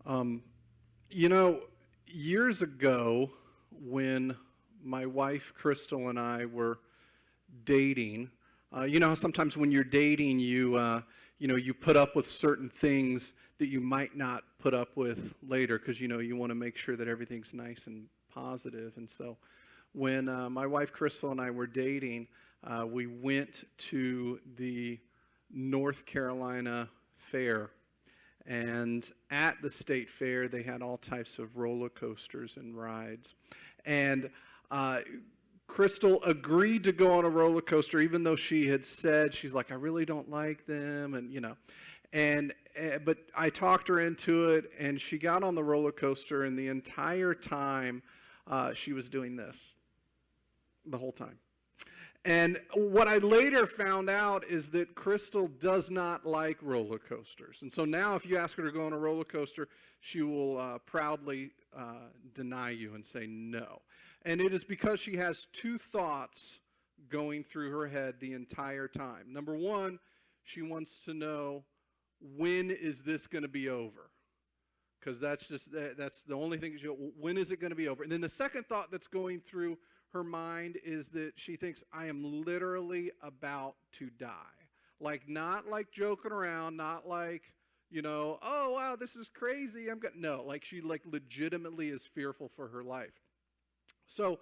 Um, you know, Years ago, when my wife Crystal and I were dating, you know how sometimes when you're dating, you put up with certain things that you might not put up with later because you want to make sure that everything's nice and positive. And so, when my wife Crystal and I were dating, we went to the North Carolina Fair. And at the state fair, they had all types of roller coasters and rides. And uh, Crystal agreed to go on a roller coaster, even though she had said, she's like, I really don't like them. But I talked her into it, and she got on the roller coaster, and the entire time she was doing this the whole time. And what I later found out is that Crystal does not like roller coasters. And so now if you ask her to go on a roller coaster, she will proudly deny you and say no. And it is because she has two thoughts going through her head the entire time. Number one, she wants to know, when is this going to be over? Because that's the only thing. When is it going to be over? And then the second thought that's going through her mind is that she thinks, I am literally about to die. Like, not like joking around, not like, oh, wow, this is crazy. No, like she legitimately is fearful for her life. So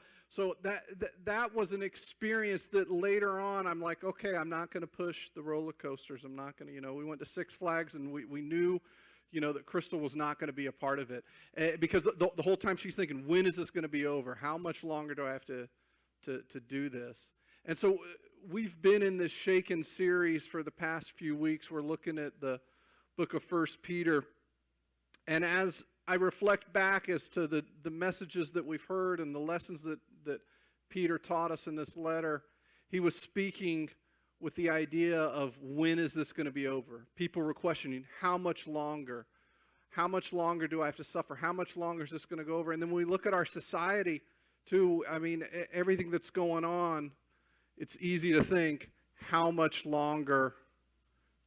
that was an experience that later on I'm like, okay, I'm not going to push the roller coasters. I'm not going to, we went to Six Flags and we knew, that Crystal was not going to be a part of it. Because the whole time she's thinking, when is this going to be over? How much longer do I have to do this? And so we've been in this Shaken series for the past few weeks. We're looking at the book of 1 Peter. And as I reflect back as to the messages that we've heard and the lessons that Peter taught us in this letter, he was speaking with the idea of, when is this going to be over? People were questioning, how much longer? How much longer do I have to suffer? How much longer is this going to go over? And then when we look at our society, too, everything that's going on, it's easy to think, how much longer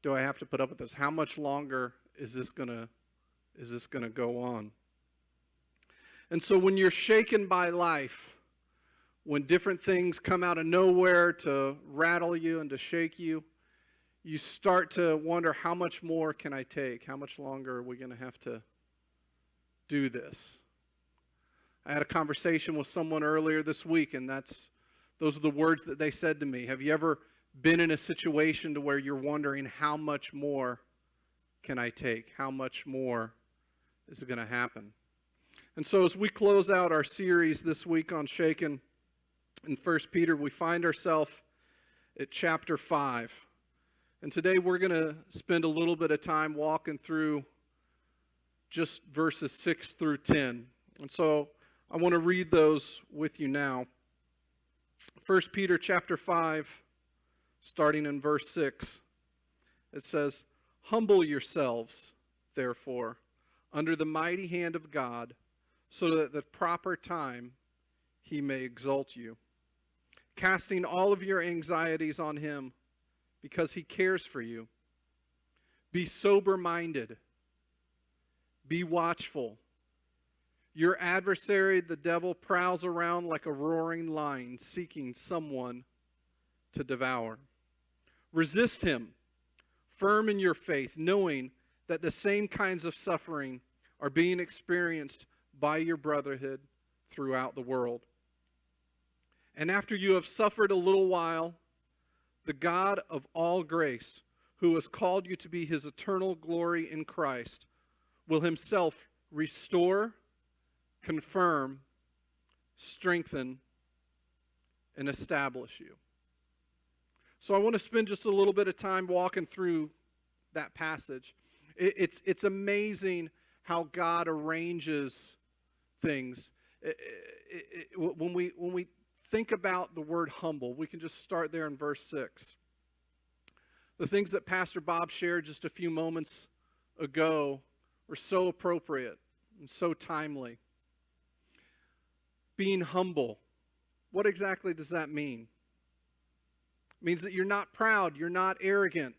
do I have to put up with this? How much longer is this going to go on? And so when you're shaken by life, when different things come out of nowhere to rattle you and to shake you, you start to wonder, how much more can I take? How much longer are we going to have to do this? I had a conversation with someone earlier this week, and those are the words that they said to me. Have you ever been in a situation to where you're wondering, how much more can I take? How much more is going to happen? And so as we close out our series this week on Shaken in 1 Peter, we find ourselves at chapter 5. And today we're going to spend a little bit of time walking through just verses 6 through 10. And so I want to read those with you now. 1 Peter chapter 5, starting in verse 6. It says, Humble yourselves, therefore, under the mighty hand of God, so that at the proper time he may exalt you, casting all of your anxieties on him, because he cares for you. Be sober-minded. Be watchful. Your adversary, the devil, prowls around like a roaring lion, seeking someone to devour. Resist him, firm in your faith, knowing that the same kinds of suffering are being experienced by your brotherhood throughout the world. And after you have suffered a little while, the God of all grace, who has called you to be his eternal glory in Christ, will himself restore, confirm, strengthen, and establish you. So I want to spend just a little bit of time walking through that passage. It's amazing how God arranges things. When we think about the word humble, we can just start there in verse 6. The things that Pastor Bob shared just a few moments ago were so appropriate and so timely. Being humble, what exactly does that mean? It means that you're not proud, you're not arrogant.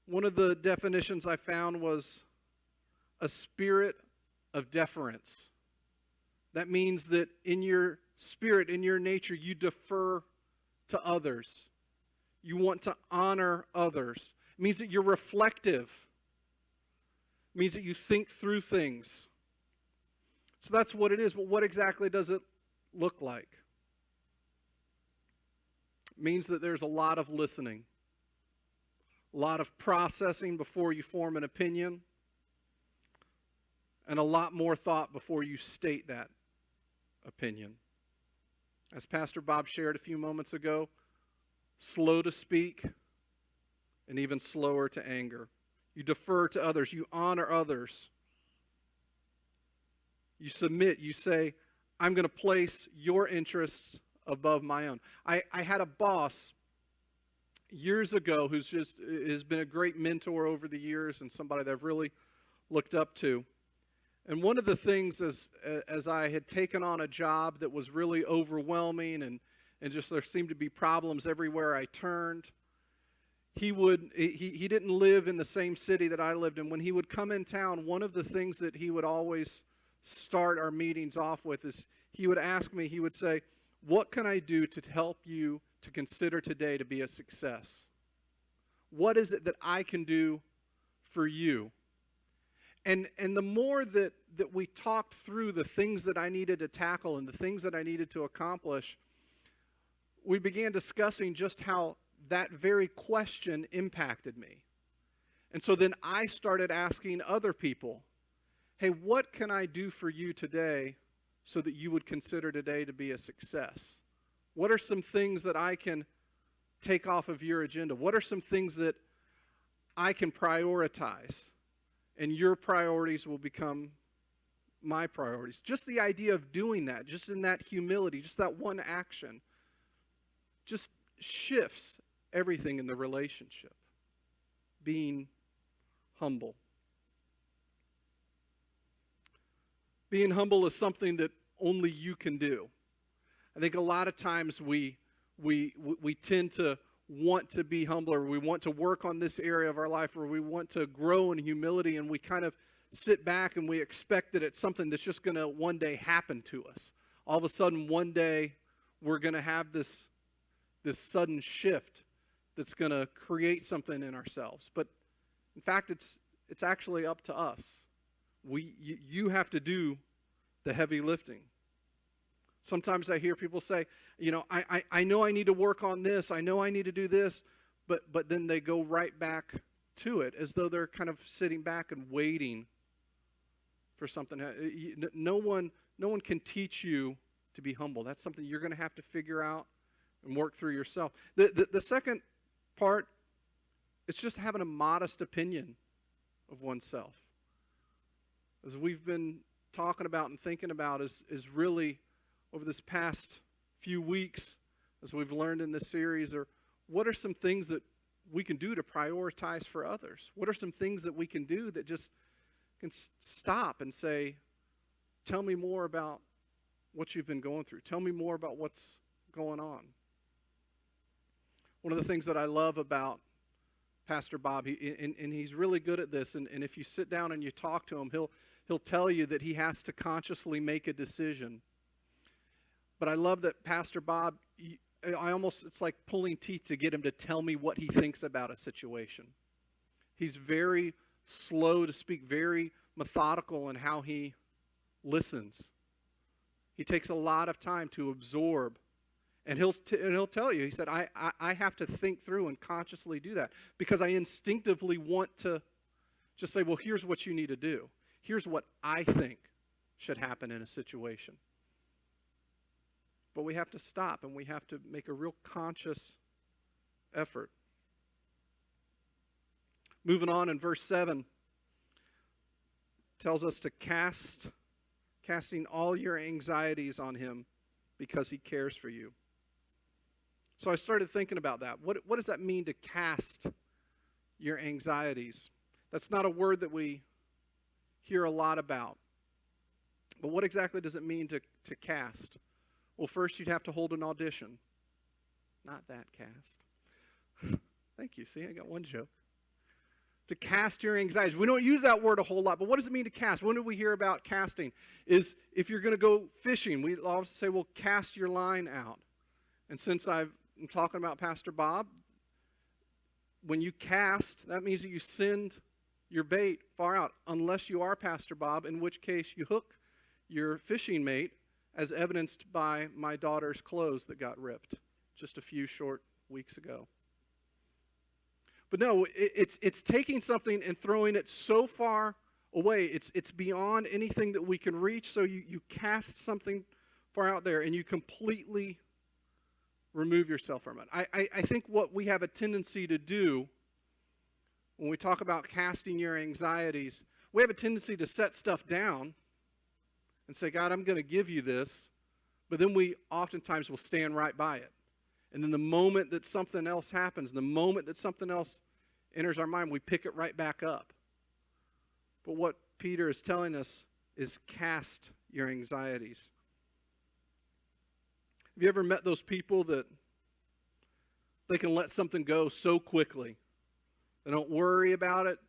One of the definitions I found was a spirit of deference. That means that in your spirit, in your nature, you defer to others. You want to honor others. It means that you're reflective. It means that you think through things. So that's what it is, but what exactly does it look like? It means that there's a lot of listening, a lot of processing before you form an opinion, and a lot more thought before you state that opinion. As Pastor Bob shared a few moments ago, slow to speak and even slower to anger. You defer to others. You honor others. You submit. You say, I'm going to place your interests above my own. I had a boss years ago who's just has been a great mentor over the years and somebody that I've really looked up to. And one of the things as I had taken on a job that was really overwhelming and just there seemed to be problems everywhere I turned, he didn't live in the same city that I lived in. When he would come in town, one of the things that he would always start our meetings off with is he would ask me, he would say, what can I do to help you to consider today to be a success? What is it that I can do for you? And the more that we talked through the things that I needed to tackle and the things that I needed to accomplish, we began discussing just how that very question impacted me. And so then I started asking other people, hey, what can I do for you today so that you would consider today to be a success? What are some things that I can take off of your agenda? What are some things that I can prioritize? And your priorities will become my priorities. Just the idea of doing that, just in that humility, just that one action, just shifts everything in the relationship. Being humble. Being humble is something that only you can do. I think a lot of times we tend to want to be humble, or we want to work on this area of our life, or we want to grow in humility, and we kind of sit back and we expect that it's something that's just going to one day happen to us. All of a sudden, one day, we're going to have this sudden shift that's going to create something in ourselves. But in fact, it's actually up to us. You have to do the heavy lifting. Sometimes I hear people say, I know I need to work on this. I know I need to do this. But then they go right back to it as though they're kind of sitting back and waiting for something. No one can teach you to be humble. That's something you're going to have to figure out and work through yourself. The second part, it's just having a modest opinion of oneself. As we've been talking about and thinking about is really over this past few weeks, as we've learned in this series, or what are some things that we can do to prioritize for others? What are some things that we can do that just can stop and say, tell me more about what you've been going through. Tell me more about what's going on. One of the things that I love about Pastor Bob, and he's really good at this, and if you sit down and you talk to him, he'll tell you that he has to consciously make a decision. But I love that Pastor Bob, it's like pulling teeth to get him to tell me what he thinks about a situation. He's very slow to speak, very methodical in how he listens. He takes a lot of time to absorb. And he'll tell you, he said, I have to think through and consciously do that because I instinctively want to just say, well, here's what you need to do. Here's what I think should happen in a situation. But we have to stop and we have to make a real conscious effort. Moving on in verse 7, tells us to casting all your anxieties on him because he cares for you. So I started thinking about that. What does that mean to cast your anxieties? That's not a word that we hear a lot about. But what exactly does it mean to cast? Well, first you'd have to hold an audition. Not that cast. Thank you. See, I got one joke. To cast your anxieties. We don't use that word a whole lot, but what does it mean to cast? When do we hear about casting? Is if you're going to go fishing, we always say, well, cast your line out. And since I'm talking about Pastor Bob, when you cast, that means that you send your bait far out, unless you are Pastor Bob, in which case you hook your fishing mate, as evidenced by my daughter's clothes that got ripped just a few short weeks ago. But no, it's taking something and throwing it so far away. It's beyond anything that we can reach. So you cast something far out there and you completely remove yourself from it. I think what we have a tendency to do when we talk about casting your anxieties, we have a tendency to set stuff down and say, God, I'm going to give you this. But then we oftentimes will stand right by it. And then the moment that something else happens, the moment that something else enters our mind, we pick it right back up. But what Peter is telling us is cast your anxieties. Have you ever met those people that they can let something go so quickly? They don't worry about it.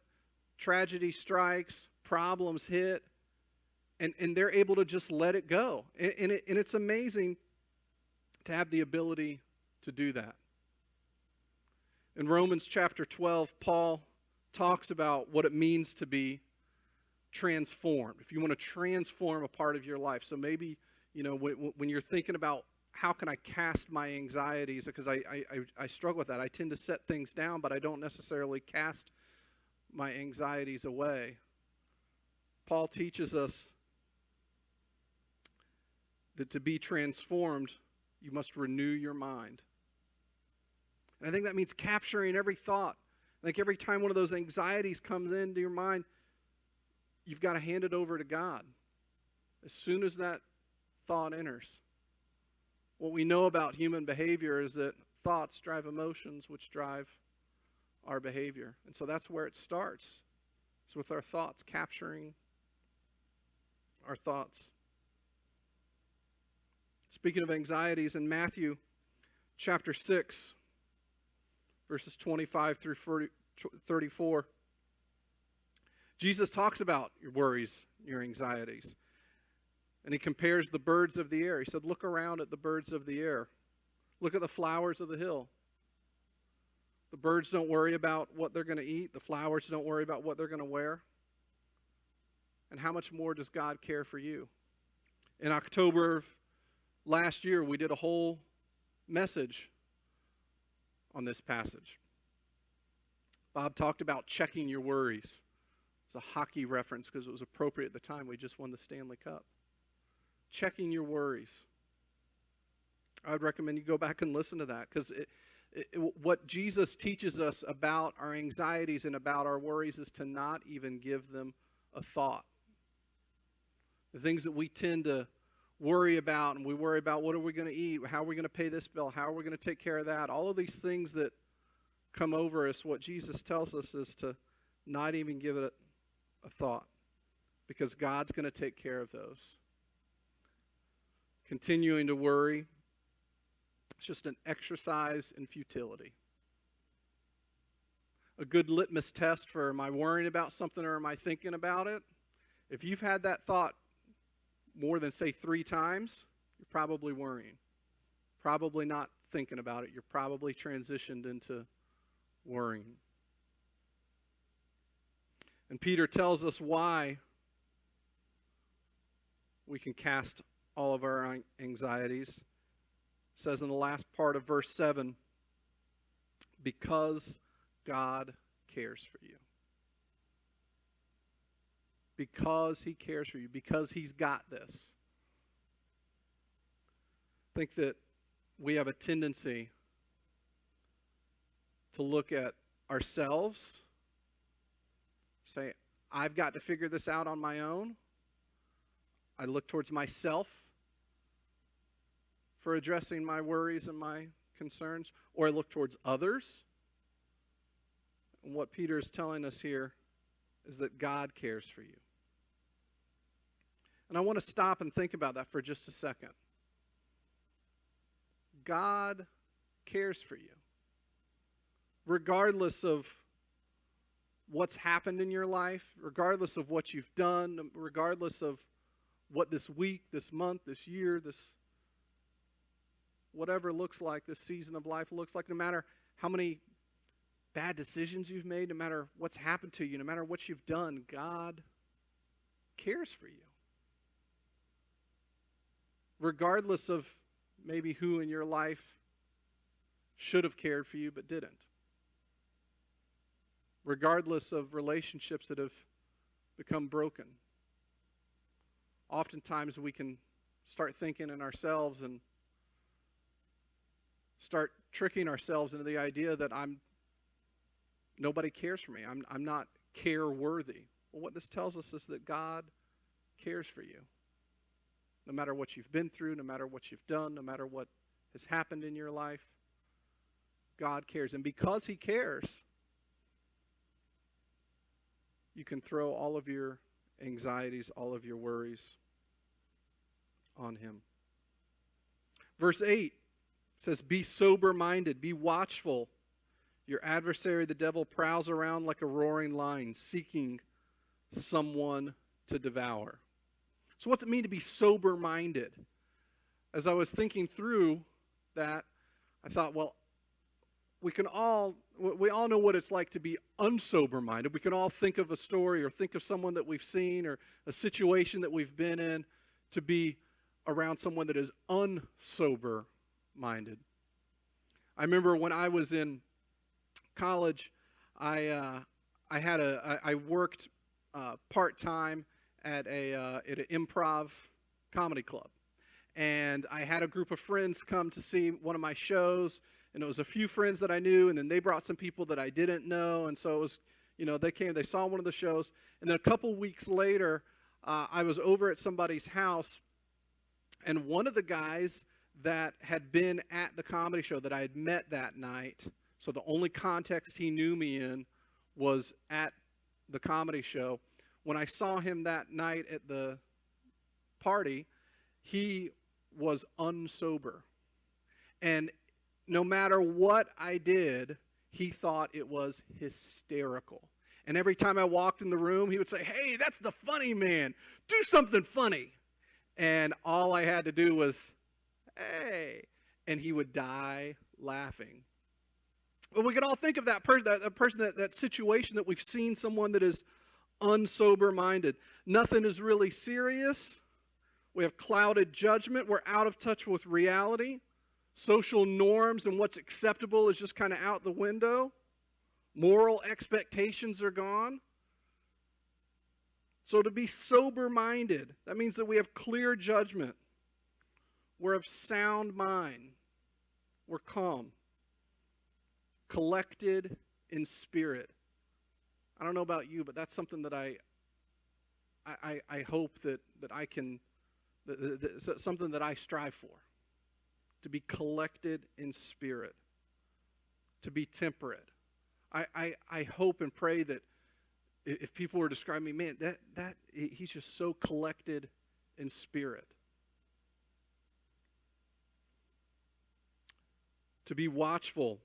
Tragedy strikes, problems hit, and they're able to just let it go. And it's amazing to have the ability to do that. In Romans chapter 12, Paul talks about what it means to be transformed. If you want to transform a part of your life. So maybe, when you're thinking about how can I cast my anxieties, because I struggle with that. I tend to set things down, but I don't necessarily cast my anxieties away. Paul teaches us that to be transformed, you must renew your mind. And I think that means capturing every thought. Like every time one of those anxieties comes into your mind, you've got to hand it over to God as soon as that thought enters. What we know about human behavior is that thoughts drive emotions, which drive our behavior. And so that's where it starts. It's with our thoughts, capturing our thoughts. Speaking of anxieties, in Matthew chapter 6, verses 25 through 34, Jesus talks about your worries, your anxieties. And he compares the birds of the air. He said, look around at the birds of the air. Look at the flowers of the hill. The birds don't worry about what they're going to eat. The flowers don't worry about what they're going to wear. And how much more does God care for you? In October of last year, we did a whole message on this passage. Bob talked about checking your worries. It's a hockey reference because it was appropriate at the time. We just won the Stanley Cup. Checking your worries. I would recommend you go back and listen to that, because what Jesus teaches us about our anxieties and about our worries is to not even give them a thought. The things that we tend to worry about, and we worry about what are we going to eat, how are we going to pay this bill, how are we going to take care of that, all of these things that come over us, what Jesus tells us is to not even give it a thought, because God's going to take care of those. Continuing to worry, it's just an exercise in futility. A good litmus test for, am I worrying about something or am I thinking about it? If you've had that thought more than, say, 3 times, you're probably worrying. Probably not thinking about it. You're probably transitioned into worrying. And Peter tells us why we can cast all of our anxieties. It says in the last part of verse 7, because God cares for you. Because he cares for you. Because he's got this. I think that we have a tendency to look at ourselves, say, I've got to figure this out on my own. I look towards myself for addressing my worries and my concerns, or I look towards others. And what Peter is telling us here is that God cares for you. And I want to stop and think about that for just a second. God cares for you. Regardless of what's happened in your life, regardless of what you've done, regardless of what this week, this month, this year, this whatever looks like, this season of life looks like, no matter how many bad decisions you've made, no matter what's happened to you, no matter what you've done, God cares for you. Regardless of maybe who in your life should have cared for you but didn't. Regardless of relationships that have become broken. Oftentimes we can start thinking in ourselves and start tricking ourselves into the idea that nobody cares for me. I'm not care worthy. Well, what this tells us is that God cares for you. No matter what you've been through, no matter what you've done, no matter what has happened in your life, God cares. And because He cares, you can throw all of your anxieties, all of your worries on Him. Verse 8 says, be sober-minded, be watchful. Your adversary, the devil, prowls around like a roaring lion, seeking someone to devour. So what's it mean to be sober-minded? As I was thinking through that, I thought, well, we all know what it's like to be unsober-minded. We can all think of a story or think of someone that we've seen or a situation that we've been in to be around someone that is unsober-minded. I remember when I was in college, I worked part-time at an improv comedy club. And I had a group of friends come to see one of my shows, and it was a few friends that I knew, and then they brought some people that I didn't know, and so it was, they came, they saw one of the shows, and then a couple weeks later, I was over at somebody's house, and one of the guys that had been at the comedy show that I had met that night, so the only context he knew me in was at the comedy show. When I saw him that night at the party, he was unsober. And no matter what I did, he thought it was hysterical. And every time I walked in the room, he would say, hey, that's the funny man. Do something funny. And all I had to do was, hey. And he would die laughing. Well, we can all think of that situation that we've seen someone that is unsober-minded. Nothing is really serious. We have clouded judgment. We're out of touch with reality. Social norms and what's acceptable is just kind of out the window. Moral expectations are gone. So to be sober-minded, that means that we have clear judgment. We're of sound mind. We're calm. Collected in spirit. I don't know about you, but that's something that I hope that I can, something that I strive for. To be collected in spirit. To be temperate. I hope and pray that if people were describing me, man, that he's just so collected in spirit. To be watchful.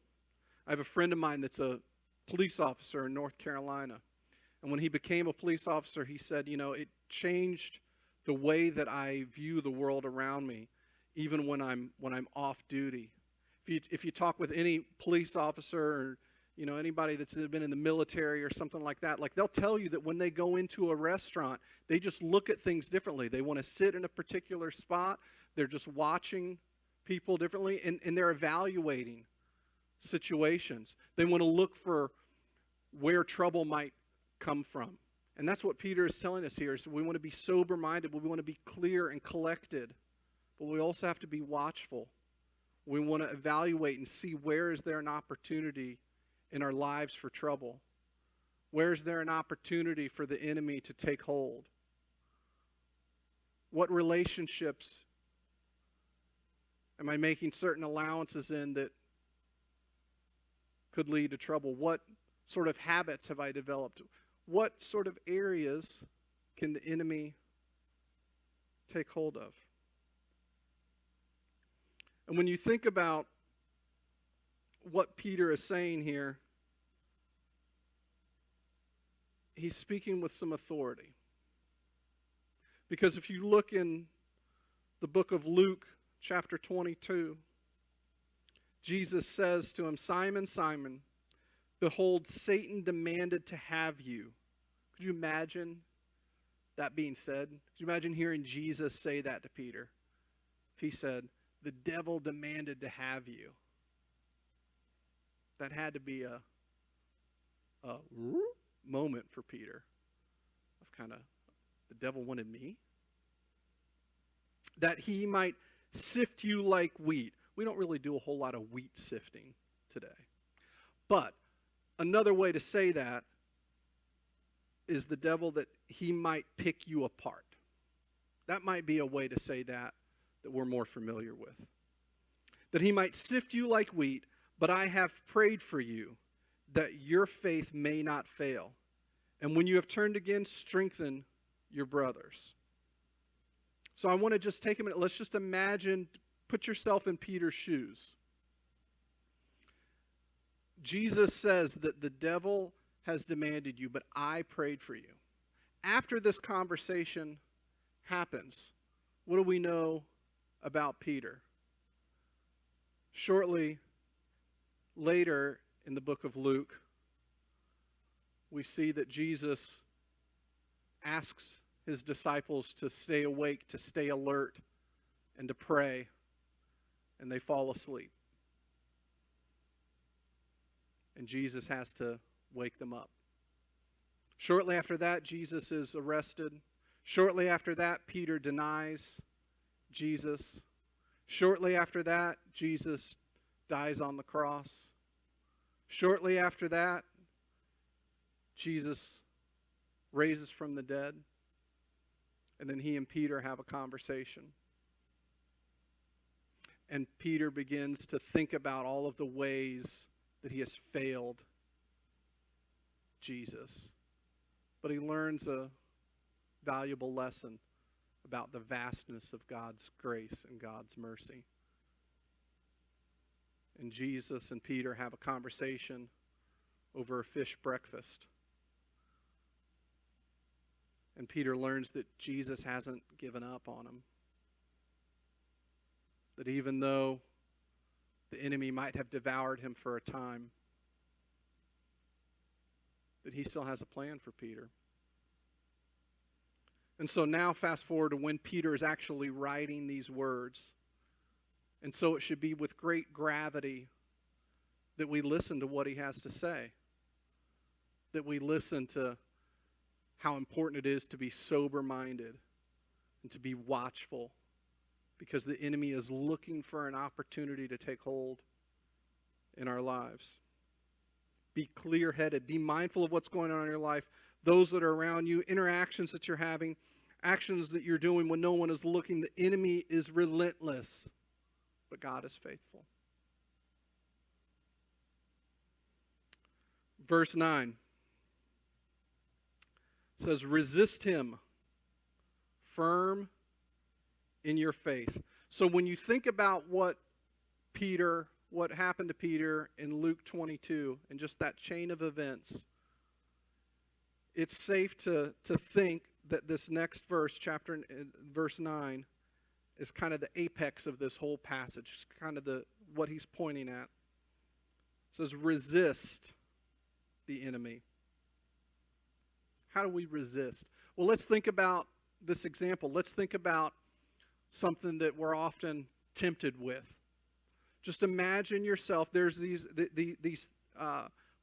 I have a friend of mine that's a police officer in North Carolina. And when he became a police officer, he said, it changed the way that I view the world around me, even when I'm off duty. If you talk with any police officer or anybody that's been in the military or something like that, like they'll tell you that when they go into a restaurant, they just look at things differently. They want to sit in a particular spot. They're just watching people differently, and they're evaluating situations. They want to look for where trouble might come from. And that's what Peter is telling us here. So we want to be sober-minded. We want to be clear and collected. But we also have to be watchful. We want to evaluate and see where is there an opportunity in our lives for trouble. Where is there an opportunity for the enemy to take hold? What relationships am I making certain allowances in that could lead to trouble? What sort of habits have I developed? What sort of areas can the enemy take hold of? And when you think about what Peter is saying here, he's speaking with some authority. Because if you look in the book of Luke, chapter 22, Jesus says to him, Simon, Simon, behold, Satan demanded to have you. Could you imagine that being said? Could you imagine hearing Jesus say that to Peter? If he said, the devil demanded to have you. That had to be a moment for Peter of kind of, the devil wanted me? That he might sift you like wheat. We don't really do a whole lot of wheat sifting today. But another way to say that is the devil that he might pick you apart. That might be a way to say that we're more familiar with. That he might sift you like wheat, but I have prayed for you that your faith may not fail. And when you have turned again, strengthen your brothers. So I want to just take a minute. Let's just imagine, put yourself in Peter's shoes. Jesus says that the devil has demanded you, but I prayed for you. After this conversation happens, what do we know about Peter? Shortly later in the book of Luke, we see that Jesus asks his disciples to stay awake, to stay alert, and to pray, and they fall asleep. And Jesus has to wake them up. Shortly after that, Jesus is arrested. Shortly after that, Peter denies Jesus. Shortly after that, Jesus dies on the cross. Shortly after that, Jesus raises from the dead. And then he and Peter have a conversation. And Peter begins to think about all of the ways that he has failed Jesus. But he learns a valuable lesson about the vastness of God's grace and God's mercy. And Jesus and Peter have a conversation over a fish breakfast. And Peter learns that Jesus hasn't given up on him. That even though the enemy might have devoured him for a time, that he still has a plan for Peter. And so now fast forward to when Peter is actually writing these words. And so it should be with great gravity that we listen to what he has to say. That we listen to how important it is to be sober-minded and to be watchful, because the enemy is looking for an opportunity to take hold in our lives. Be clear-headed. Be mindful of what's going on in your life, those that are around you, interactions that you're having, actions that you're doing when no one is looking. The enemy is relentless, but God is faithful. Verse 9 says, resist him, firm in your faith. So when you think about what happened to Peter in Luke 22, and just that chain of events, it's safe to think that this next verse, verse 9, is kind of the apex of this whole passage. It's kind of what he's pointing at. It says, resist the enemy. How do we resist? Well, let's think about this example. Let's think about something that we're often tempted with. Just imagine yourself, there's these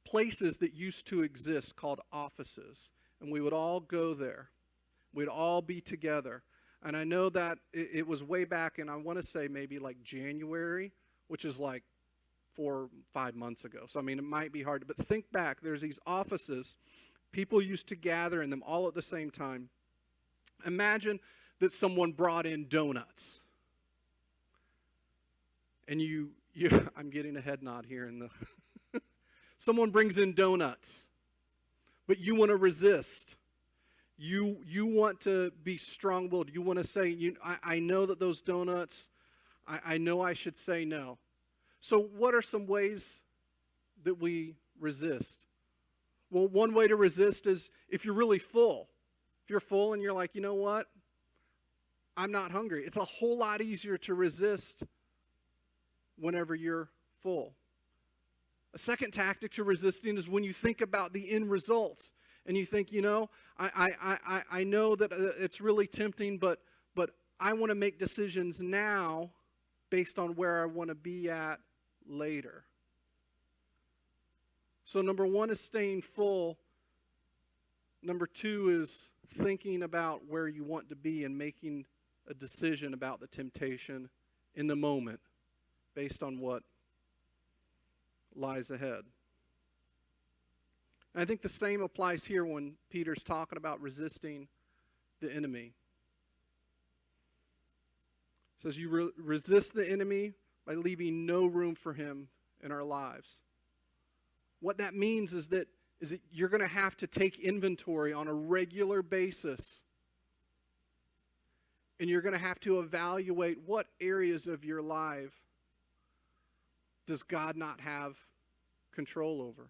places that used to exist called offices, and we would all go there. We'd all be together. And I know that it was way back, and I want to say maybe like January, which is like 4 or 5 months ago. So, I mean, it might be hard, but think back. There's these offices. People used to gather in them all at the same time. Imagine that someone brought in donuts. And I'm getting a head nod here in the someone brings in donuts, but you want to resist. You want to be strong-willed. You want to say, I know that those donuts, I know I should say no. So what are some ways that we resist? Well, one way to resist is if you're really full. If you're full and you're like, you know what? I'm not hungry. It's a whole lot easier to resist whenever you're full. A second tactic to resisting is when you think about the end results and you think, I know that it's really tempting, but I want to make decisions now based on where I want to be at later. So number one is staying full. Number two is thinking about where you want to be and making a decision about the temptation in the moment based on what lies ahead. And I think the same applies here when Peter's talking about resisting the enemy. It says you resist the enemy by leaving no room for him in our lives. What that means is that you're going to have to take inventory on a regular basis. And you're going to have to evaluate what areas of your life does God not have control over.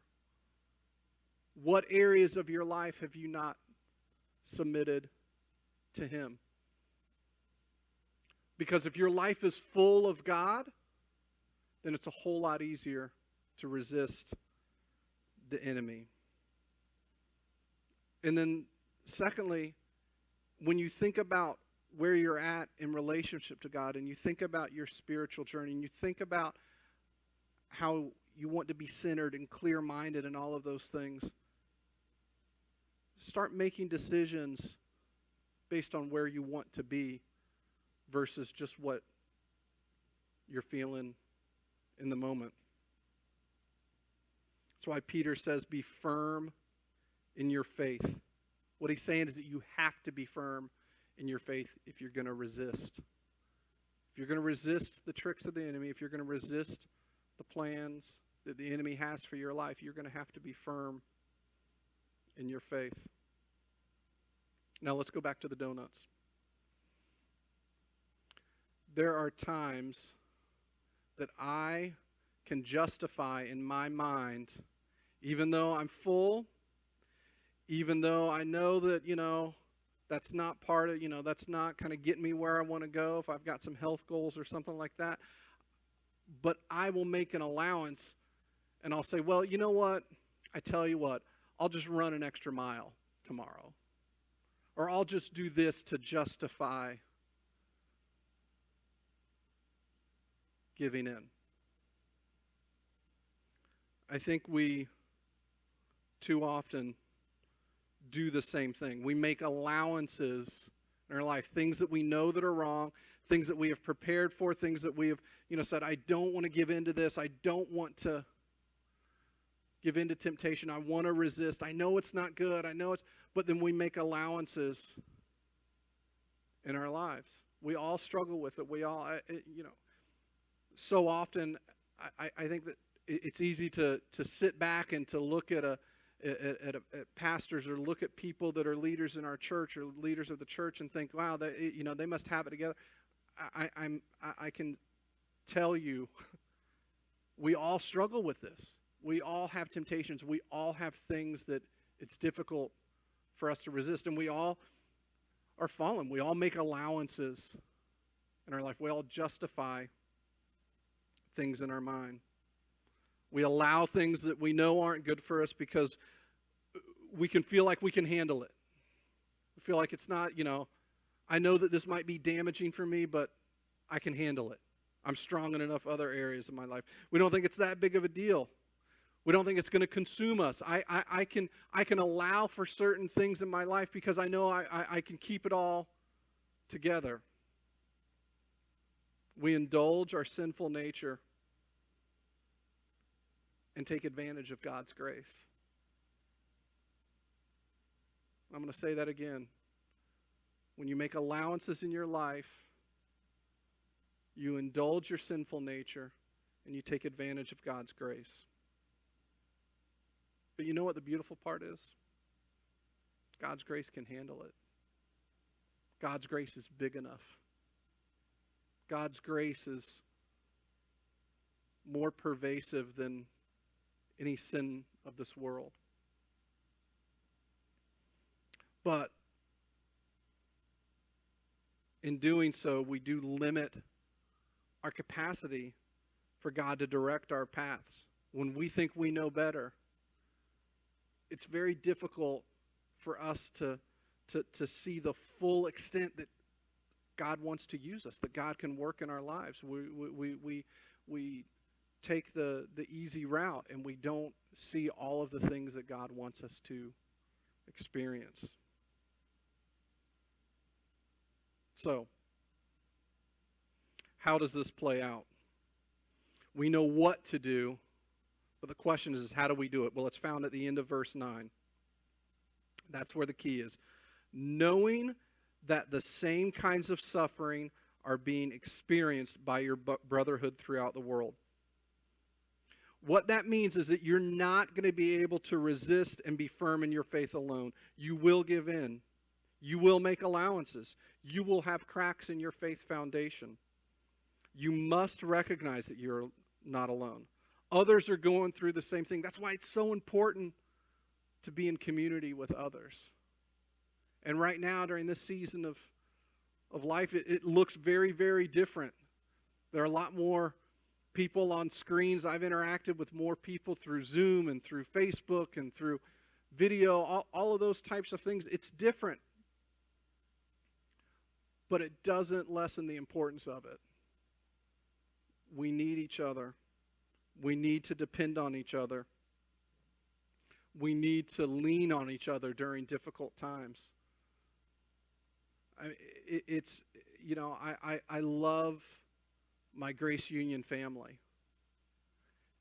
What areas of your life have you not submitted to him? Because if your life is full of God, then it's a whole lot easier to resist the enemy. And then secondly, when you think about where you're at in relationship to God and you think about your spiritual journey and you think about how you want to be centered and clear-minded and all of those things, start making decisions based on where you want to be versus just what you're feeling in the moment. That's why Peter says, be firm in your faith. What he's saying is that you have to be firm in your faith if you're going to resist. If you're going to resist the tricks of the enemy, if you're going to resist the plans that the enemy has for your life, you're going to have to be firm in your faith. Now let's go back to the donuts. There are times that I can justify in my mind, even though I'm full, even though I know that, that's not part of, that's not kind of getting me where I want to go if I've got some health goals or something like that. But I will make an allowance and I'll say, well, you know what? I tell you what, I'll just run an extra mile tomorrow. Or I'll just do this to justify giving in. I think we too often do the same thing. We make allowances in our life, things that we know that are wrong, things that we have prepared for, things that we have, said, I don't want to give in to this. I don't want to give in to temptation. I want to resist. I know it's not good. But then we make allowances in our lives. We all struggle with it. We all, so often I think that it's easy to sit back and to look at at pastors or look at people that are leaders in our church or leaders of the church and think, wow, they must have it together. I can tell you, we all struggle with this. We all have temptations. We all have things that it's difficult for us to resist, and we all are fallen. We all make allowances in our life. We all justify things in our mind. We allow things that we know aren't good for us because we can feel like we can handle it. We feel like it's not, I know that this might be damaging for me, but I can handle it. I'm strong in enough other areas of my life. We don't think it's that big of a deal. We don't think it's going to consume us. I can allow for certain things in my life because I know I can keep it all together. We indulge our sinful nature and take advantage of God's grace. I'm going to say that again. When you make allowances in your life, you indulge your sinful nature and you take advantage of God's grace. But you know what the beautiful part is? God's grace can handle it. God's grace is big enough. God's grace is more pervasive than any sin of this world. But in doing so, we do limit our capacity for God to direct our paths. When we think we know better, it's very difficult for us to see the full extent that God wants to use us, that God can work in our lives. We take the easy route, and we don't see all of the things that God wants us to experience. So, how does this play out? We know what to do, but the question is how do we do it? Well, it's found at the end of verse 9. That's where the key is. Knowing that the same kinds of suffering are being experienced by your brotherhood throughout the world. What that means is that you're not going to be able to resist and be firm in your faith alone. You will give in. You will make allowances. You will have cracks in your faith foundation. You must recognize that you're not alone. Others are going through the same thing. That's why it's so important to be in community with others. And right now, during this season of life, it looks very, very different. There are a lot more people on screens. I've interacted with more people through Zoom and through Facebook and through video, all of those types of things. It's different. But it doesn't lessen the importance of it. We need each other. We need to depend on each other. We need to lean on each other during difficult times. I love my Grace Union family.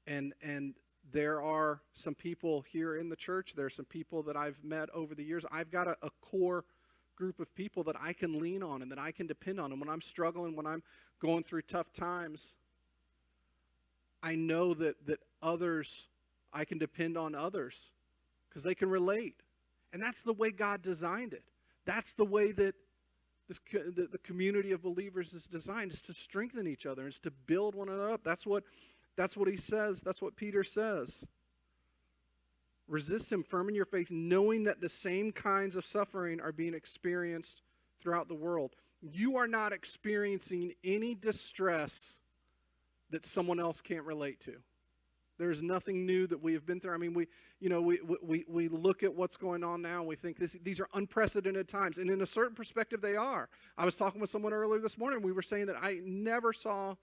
And there are some people here in the church. There are some people that I've met over the years. I've got a core group of people that I can lean on and that I can depend on. And when I'm struggling, when I'm going through tough times, I know that others, I can depend on others because they can relate. And that's the way God designed it. That's the way that the community of believers is designed, is to strengthen each other, is to build one another up. That's what he says. That's what Peter says. Resist him, firm in your faith, knowing that the same kinds of suffering are being experienced throughout the world. You are not experiencing any distress that someone else can't relate to. There's nothing new that we have been through. I mean, we look at what's going on now and we think these are unprecedented times. And in a certain perspective, they are. I was talking with someone earlier this morning. We were saying that I never saw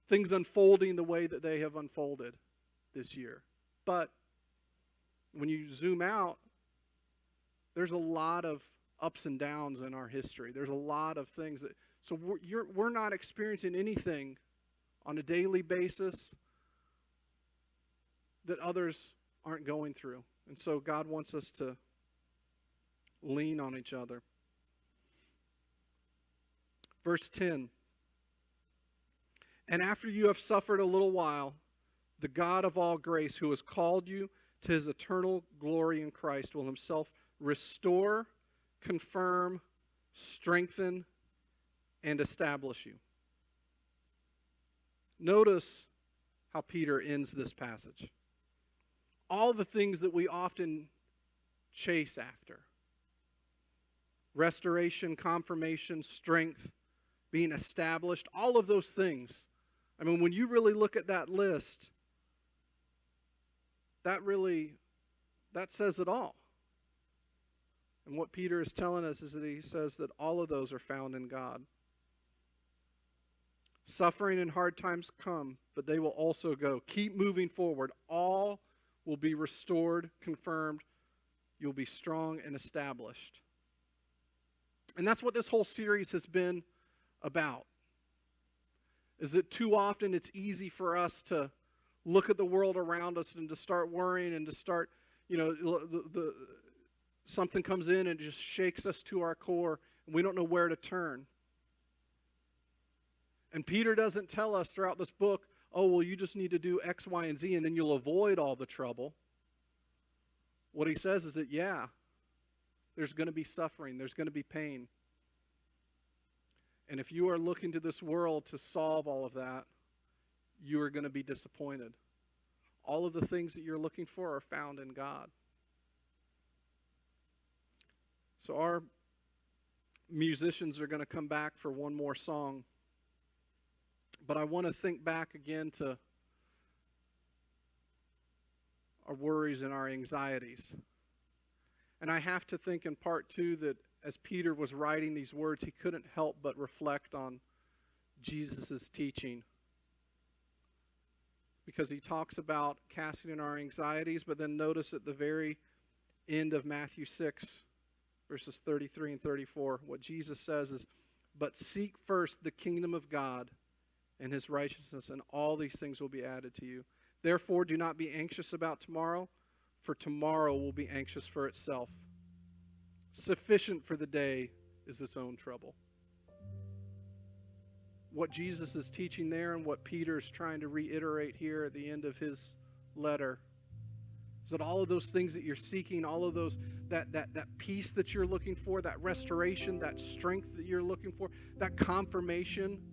things unfolding the way that they have unfolded this year. But when you zoom out, there's a lot of ups and downs in our history. There's a lot of things that, so we're not experiencing anything on a daily basis that others aren't going through. And so God wants us to lean on each other. Verse 10. And after you have suffered a little while, the God of all grace, who has called you to his eternal glory in Christ, will himself restore, confirm, strengthen, and establish you. Notice how Peter ends this passage. All the things that we often chase after. Restoration, confirmation, strength, being established, all of those things. I mean, when you really look at that list, that says it all. And what Peter is telling us is that he says that all of those are found in God. Suffering and hard times come, but they will also go. Keep moving forward. All will be restored, confirmed. You'll be strong and established. And that's what this whole series has been about. Is that too often it's easy for us to look at the world around us and to start worrying and to start, something comes in and just shakes us to our core and we don't know where to turn. And Peter doesn't tell us throughout this book, oh, well, you just need to do X, Y, and Z, and then you'll avoid all the trouble. What he says is that, yeah, there's going to be suffering. There's going to be pain. And if you are looking to this world to solve all of that, you are going to be disappointed. All of the things that you're looking for are found in God. So our musicians are going to come back for one more song. But I want to think back again to our worries and our anxieties. And I have to think in part too that as Peter was writing these words, he couldn't help but reflect on Jesus' teaching. Because he talks about casting in our anxieties, but then notice at the very end of Matthew 6, verses 33 and 34, what Jesus says is, "But seek first the kingdom of God and his righteousness, and all these things will be added to you. Therefore, do not be anxious about tomorrow, for tomorrow will be anxious for itself. Sufficient for the day is its own trouble." What Jesus is teaching there and what Peter's trying to reiterate here at the end of his letter is that all of those things that you're seeking, all of those, that peace that you're looking for, that restoration, that strength that you're looking for, that confirmation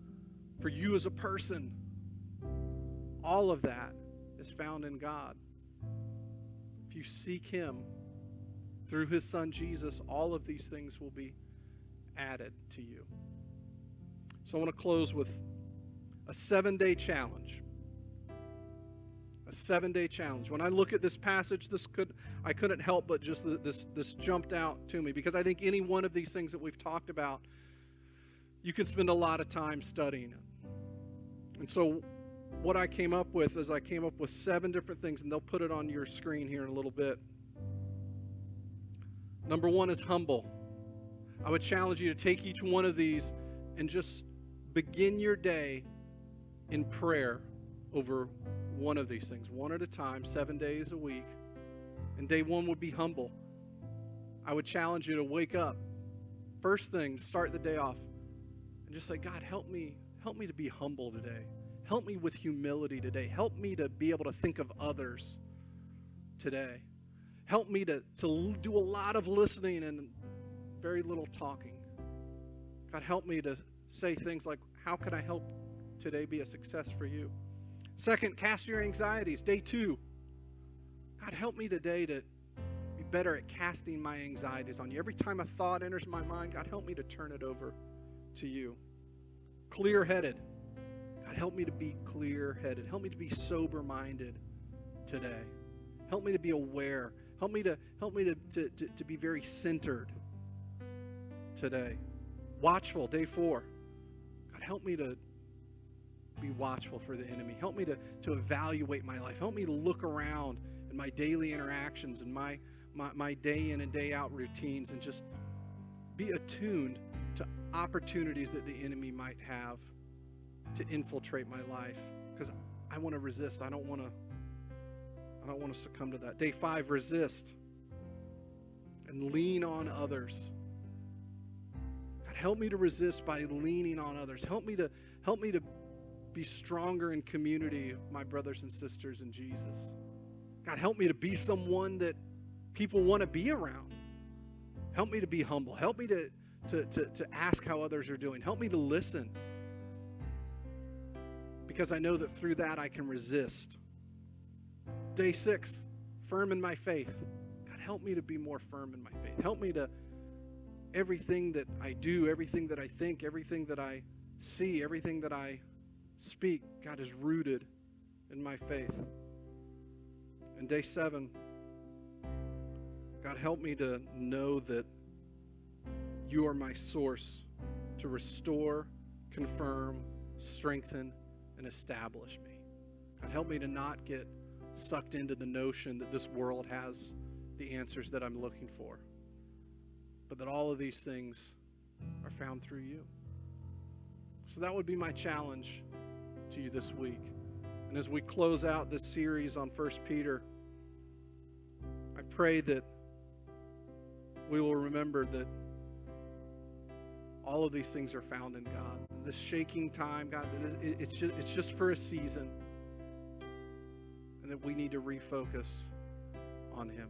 for you as a person, all of that is found in God. If you seek him through his son Jesus, all of these things will be added to you. So I want to close with a 7-day challenge. A 7-day challenge. When I look at this passage, I couldn't help but just this jumped out to me, because I think any one of these things that we've talked about, you can spend a lot of time studying it. And so what I came up with is I came up with 7 different things, and they'll put it on your screen here in a little bit. Number 1 is humble. I would challenge you to take each one of these and just begin your day in prayer over one of these things, one at a time, 7 days a week. And day 1 would be humble. I would challenge you to wake up, first thing, start the day off, and just say, God, help me to be humble today. Help me with humility today. Help me to be able to think of others today. Help me to do a lot of listening and very little talking. God, help me to say things like, how can I help today be a success for you? Second, cast your anxieties. Day 2, God, help me today to be better at casting my anxieties on you. Every time a thought enters my mind, God, help me to turn it over to you. Clear-headed. God, help me to be clear-headed. Help me to be sober-minded today. Help me to be aware. Help me to be very centered today. Watchful. Day 4. God, help me to be watchful for the enemy. Help me to evaluate my life. Help me to look around in my daily interactions and my day in and day out routines, and just be attuned to opportunities that the enemy might have to infiltrate my life, because I want to resist. I don't want to succumb to that. Day 5, resist and lean on others. God, help me to resist by leaning on others. Help me to be stronger in community of my brothers and sisters in Jesus. God, help me to be someone that people want to be around. Help me to be humble. Help me to ask how others are doing. Help me to listen, because I know that through that I can resist. Day 6, firm in my faith. God, help me to be more firm in my faith. Help me to, everything that I do, everything that I think, everything that I see, everything that I speak, God, is rooted in my faith. And day 7, God, help me to know that you are my source to restore, confirm, strengthen, and establish me. God, help me to not get sucked into the notion that this world has the answers that I'm looking for, but that all of these things are found through you. So that would be my challenge to you this week. And as we close out this series on 1 Peter, I pray that we will remember that all of these things are found in God. This shaking time, God, it's just for a season, and that we need to refocus on Him.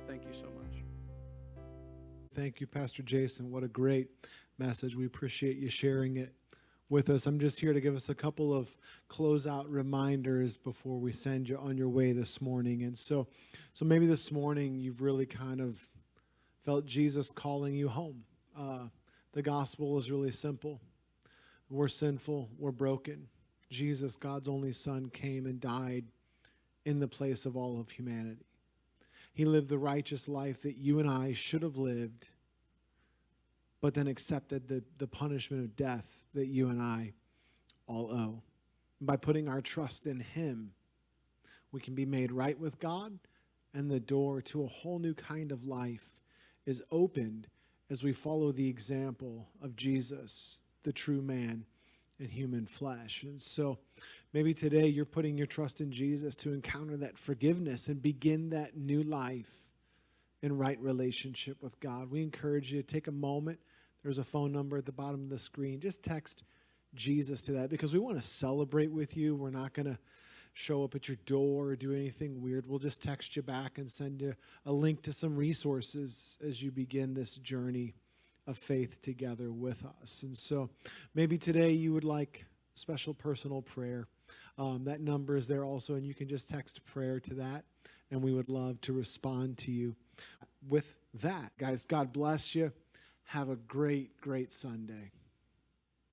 Thank you so much. Thank you, Pastor Jason. What a great message. We appreciate you sharing it with us. I'm just here to give us a couple of closeout reminders before we send you on your way this morning. And so maybe this morning you've really kind of felt Jesus calling you home. The gospel is really simple. We're sinful, we're broken. Jesus, God's only Son, came and died in the place of all of humanity. He lived the righteous life that you and I should have lived, but then accepted the punishment of death that you and I all owe. And by putting our trust in him, we can be made right with God, and the door to a whole new kind of life is opened as we follow the example of Jesus, the true man in human flesh. And so maybe today you're putting your trust in Jesus to encounter that forgiveness and begin that new life in right relationship with God. We encourage you to take a moment. There's a phone number at the bottom of the screen. Just text Jesus to that, because we want to celebrate with you. We're not going to show up at your door or do anything weird. We'll just text you back and send you a link to some resources as you begin this journey of faith together with us. And so maybe today you would like special personal prayer. That number is there also, and you can just text prayer to that, and we would love to respond to you with that. Guys, God bless you. Have a great, great Sunday.